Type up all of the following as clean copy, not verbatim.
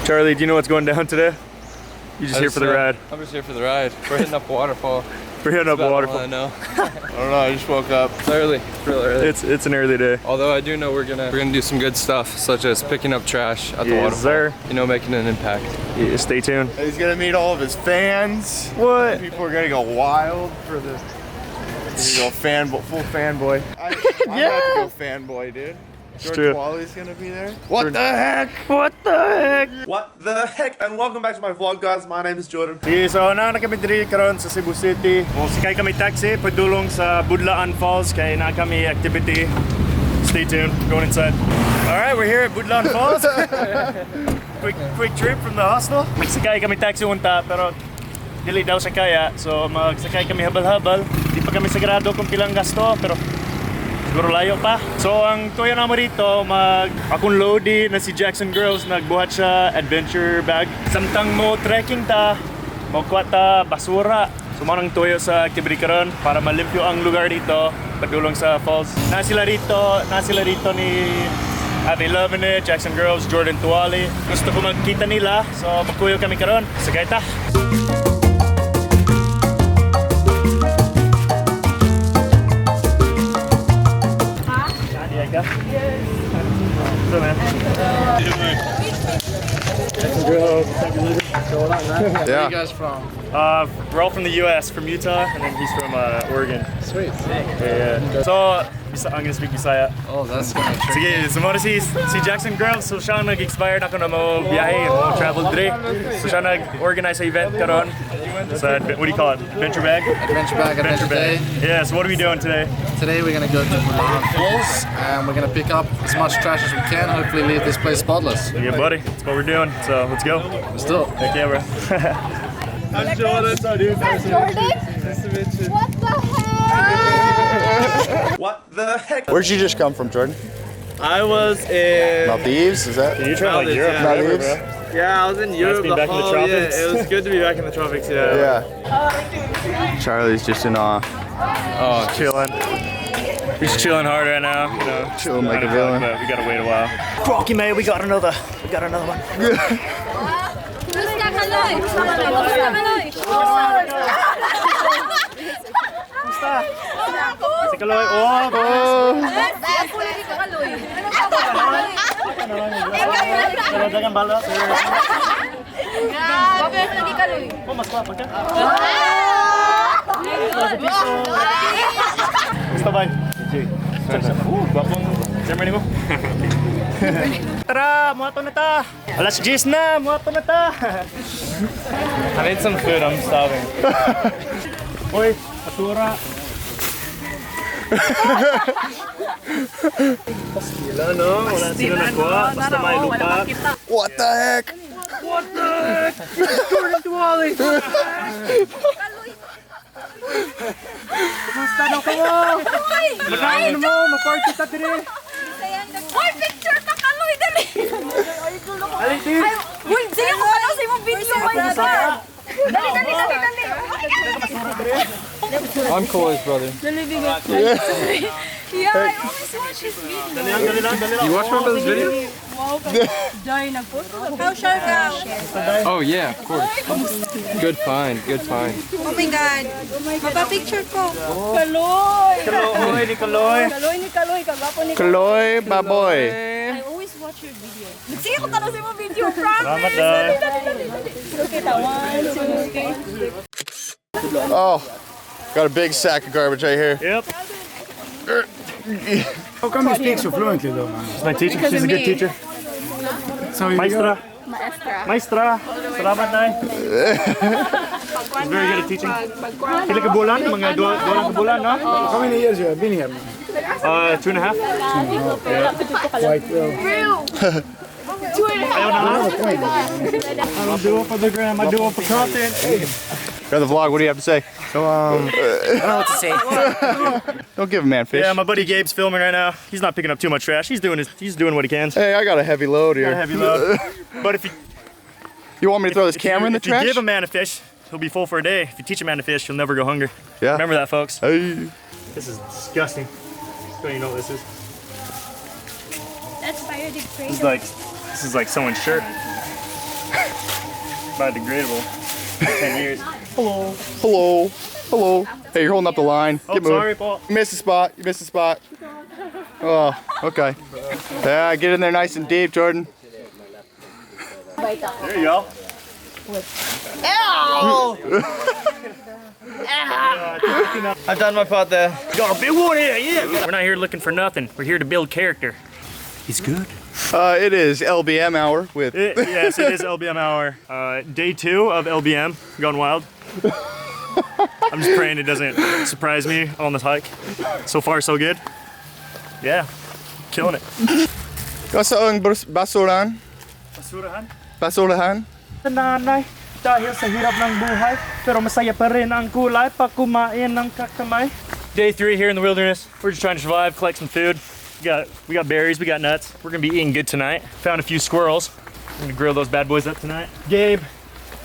Charlie, do you know what's going down today? You just here for the ride? I'm just here for the ride. We're hitting up a waterfall. We're hitting up a waterfall. I know. I don't know. I just woke up. It's early. It's real early. It's an early day. Although I do know we're gonna do some good stuff, such as picking up trash at the waterfall. Sir. You know, making an impact. Yeah, stay tuned. He's gonna meet all of his fans. What? People are gonna go wild for the. He's gonna go full fanboy. I'm about to go fanboy, dude. Jorden Tually's gonna be there. What the heck? What the heck? What the heck? And welcome back to my vlog, guys. My name is Jordan. Okay, so na kami diri karon sa Cebu City. Sakay kami taxi padulong sa Budlaan Falls kay na kami activity. Stay tuned. Going inside. All right, we're here at Budlaan Falls. quick trip from the hostel. Sakay kami taxi unta pero dili daw sa kaya. So magsakay kami habal-habal. Di pa kami sigurado kung pilang gasto pero siguro layo pa. So ang tuyo naman rito, akong loadie na si Jackson Girls, nagbuhat siya adventure bag. Samtang mo trekking ta, magkuha ta basura. So manang tuyo sa activity karon para malimpyo ang lugar dito, padulong sa falls. Na sila rito ni AveLovinIt, Jackson Girls, Jorden Tually. Gusto ko magkita nila, so magkuyo kami karon. Sagay ta! Yes. What's up, man? Yeah. Where are you guys from? We're all from the U.S., from Utah, and then he's from Oregon. Sweet. Yeah. So, I'm gonna speak Bisaya. Oh, that's gonna be tricky. Sige, sumara si Jackson Girls, so siya nag-expired ako na mo biyahe, mo travel dire. So siya nag-organize sa event karon. So, what do you call it? Adventure bag? Adventure bag. Yeah, so what are we doing today? Today we're gonna go to Budlaan Falls and we're gonna pick up as much trash as we can. Hopefully leave this place spotless. Yeah, buddy. That's what we're doing. So let's go. Let's do it. Heck yeah, bro. I'm Jordan. What's up, dude? Nice to meet you. What the heck? What the heck? Where'd you just come from, Jordan? I was in Maldives, is that? You trying like Europe forever, bro? Yeah, I was in Europe be back in the tropics. Yeah, it was good to be back in the tropics, yeah. Charlie's just in awe. Oh, chilling. He's chilling hard right now, you know. Chilling like a villain. But we gotta wait a while. Rocky, mate, we got another one. Si Kaloy. Jangan balak. Oh, mas kuat ka? Gusto ba? Gwapong Germany mo. Tara, muato na ta. Alas 10 na, muato na ta. I need some food, I'm starving. Oy, basura. Pastila, no? Wala sila nakuha. Basta may lupa. What the heck? What the heck? Jorden Tually! Kumusta na kayo? Makain mo, mag-party ta dire. Hoy, picture na kaloy dali. Alin, Tim? Uy, sige ko ano sa imong video ba yun? Dali. I'm Kaloy's brother. Yeah, I always watch his video. Dali lang. You watch my brother's video? Jai nagputo. How shall I? Oh yeah, of course. Good find. Oh my God. Mapapicture ko. Kaloy. Kaloy. Kagapo ni Kaloy, baboy. I always watch your video. Sige ko tanong sa imong video, promise. Salamat, Day. Dali. Okay, 1, 2, 3. Oh, got a big sack of garbage right here. Yep. How come you speak so fluently though, man? My teacher, she's a good teacher. So you Maestra. Salamat, Nay. She's very good at teaching. Pila ka bulan? Mga dua ka bulan, no? How many years you have been here, man? 2.5. Quite well. Ayaw na lang. I don't do it for the gram, I do it for content. You're on the vlog, what do you have to say? So, I don't know what to say. Don't give a man fish. Yeah, my buddy Gabe's filming right now. He's not picking up too much trash. He's doing what he can. Hey, I got a heavy load here. Got a heavy load. But if you want me to throw this camera in the trash? If you give a man a fish, he'll be full for a day. If you teach a man to fish, he'll never go hungry. Yeah. Remember that, folks. Hey. This is disgusting. Don't you know what this is? That's biodegradable. This is like someone's shirt. Biodegradable. 10 years. Hello. Hello. Hello. Hey, you're holding up the line. Oh, Get moving. sorry, Paul. You missed the spot. You missed the spot. Oh, okay. Yeah, get in there nice and deep, Jordan. There you go. I've done my part there. Got a big one here, yeah. We're not here looking for nothing. We're here to build character. He's good. It is LBM hour with. Yes, it is LBM hour. Day 2 of LBM, Gone Wild. I'm just praying it doesn't surprise me on this hike. So far, so good. Yeah, killing it. Kasaang basuran? Basurahan? Basurahan? Nanay, dahil sa hirap ng buhay, pero masaya pa rin ang kulay pag kumain ng kakamay. Day 3 here in the wilderness. We're just trying to survive, collect some food. We got berries, we got nuts. We're gonna be eating good tonight. Found a few squirrels. I'm gonna grill those bad boys up tonight. Gabe,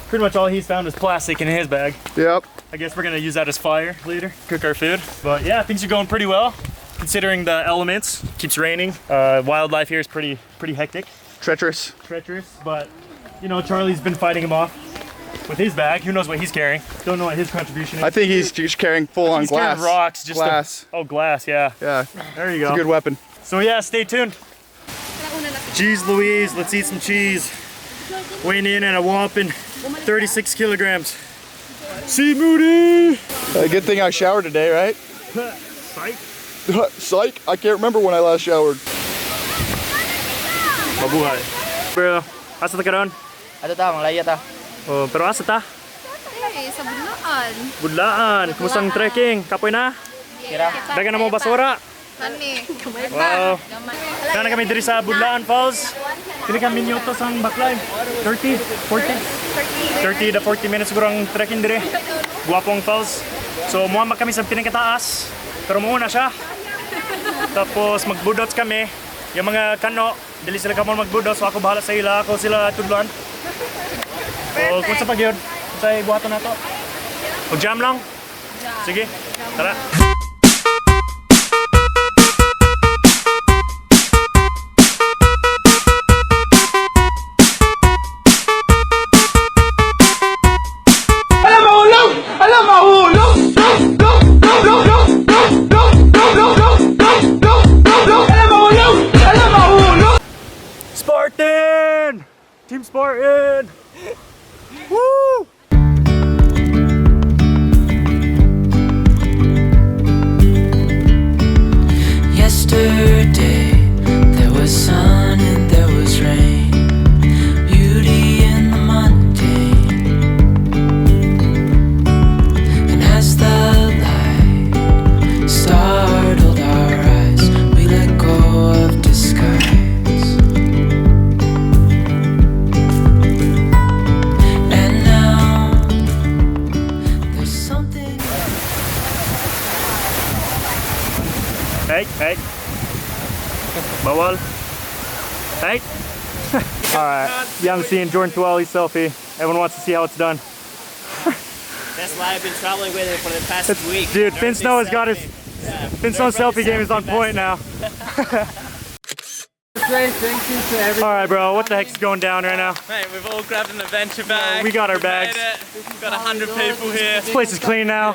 pretty much all he's found is plastic in his bag. Yep. I guess we're gonna use that as fire later, cook our food. But yeah, things are going pretty well, considering the elements. Keeps raining. Wildlife here is pretty hectic. Treacherous. Treacherous, but you know, Charlie's been fighting him off with his bag. Who knows what he's carrying? Don't know what his contribution is. I think he's just carrying full on He's glass. carrying rocks. Just glass. oh, glass, yeah. Yeah. There you It's go. a good weapon. So yeah, stay tuned. Jeez Louise, let's eat some cheese. Weighing in at a whopping 36 kilograms. See Moody! Good thing I showered today, right? Psych. Psych, I can't remember when I last showered. Mabuhay. Bro, asa ta karon? Ato ta, malaya ta. Oh, pero asa ta? Hey, sa Budlaan. Budlaan. Kumusta ang trekking? Kapoy na? Kira. Dagan na mo basura? Nani? Wow. Kana kami diri sa Budlaan Falls. Kini kami minutos ang backline. 30, 40 to 40 minutes siguro ang trekking diri. Guwapong falls. So muama kami sa pinakataas. Pero muna siya. Tapos magbudots kami. Yung mga kano, dili sila kamon magbudots. So ako bahala sa ila. Ako sila tudluan. So kung sa pagyod, sa buhaton na to. Mag-jam lang. Sige, tara. Spartan! Team Spartan! Woo! Yesterday there was sun and there was rain, beauty in the mundane. And as the light startled our eyes, we let go of disguise. And now there's something. Hey. Bawal. Hey. Alright, you haven't seen Jorden Tually selfie. Everyone wants to see how it's done. That's why I've been traveling with him for the past week. Dude, Finn Snow has got his... Finn Snow's selfie game is on point now. Great, thank you to everyone. Alright bro, what the heck's going down right now? Mate, we've all grabbed an adventure bag. We got our We've bags. made it. We've got 100 people here. This place is clean now.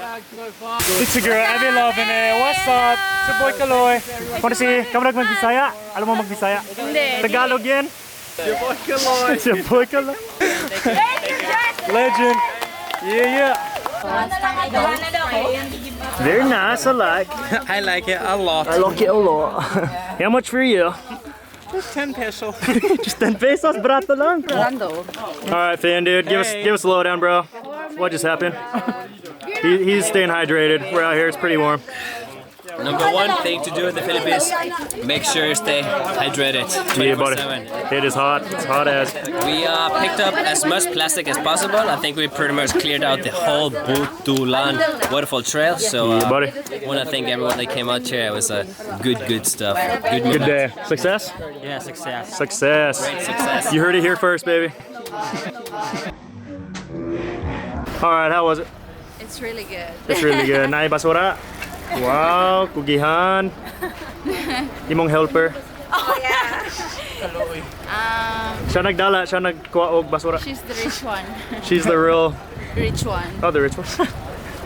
It's your girl, AveLovinIt. What's up? It's your boy Kaloy. Want to see? Kamu mag-Bisaya? Alam mo mag-Bisaya? Tagalog yan? Your boy Kaloy. It's your boy Kaloy. Legend. Yeah. Very nice, I like. I like it a lot. I like it a lot. How much for you? 10 pesos. Just 10 pesos, barato lang. Alright, Finn, dude, give us a lowdown, bro. What just happened? He's staying hydrated. We're out here, it's pretty warm. Number one thing to do in the Philippines, make sure you stay hydrated 24/7. It is hot. It's hot as. We picked up as much plastic as possible. I think we pretty much cleared out the whole Budlaan waterfall trail. So yeah, buddy. I want to thank everyone that came out here. It was a good stuff. Good day. Success? Yeah, success. Success. Great success. You heard it here first, baby. Alright, how was it? It's really good. It's really good. Nai basura. Wow, kugihan. Imong helper. Oh yeah. Siya nagdala, siya nagkuha og basura. She's the rich one. She's the real... Rich one. Oh, the rich one.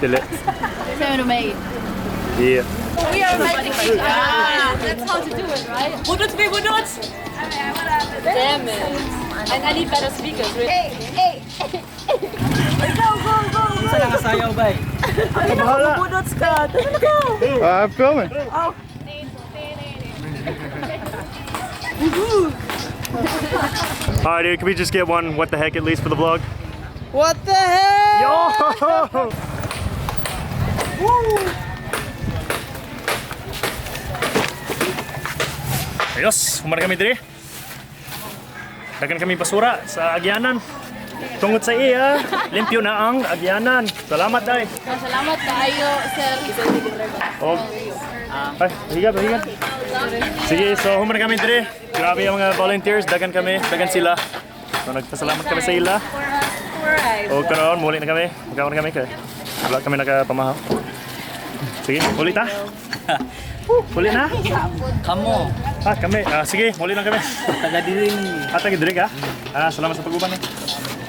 Dili. Seven made. Yeah. We are making it. That's how to do it, right? Budot, be budot! Damn it. And I need better speakers. Hey. Go. Isa lang kasayaw, bay. Budots ka. I'm filming. Alright, dude, can we just get one what the heck at least for the vlog? What the heck? Yo! Ayos, humana kami diri. Dagan kami basura sa agyanan. Tungod sa iya, limpyo na ang agyanan. Salamat, day. Salamat kayo, sir. Oh. Ay, higab. Sige, so humana kami diri. Grabe yung mga volunteers, dagan sila. So nagpasalamat kami sa ila. O karon, muli na kami. Magkakaroon kami kay wala kami nakapamahaw. Sige, muli ta. Muli na. Kamo. Kami. Sige, muli lang kami. Taga diri. Taga diri ka? Salamat sa pag-uban eh.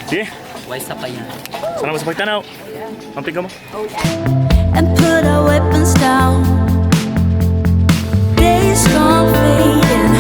Sige. Why sa pa yan? Salamat sa pagtanaw. Amping ka mo. And put our weapons down. Days gone fading.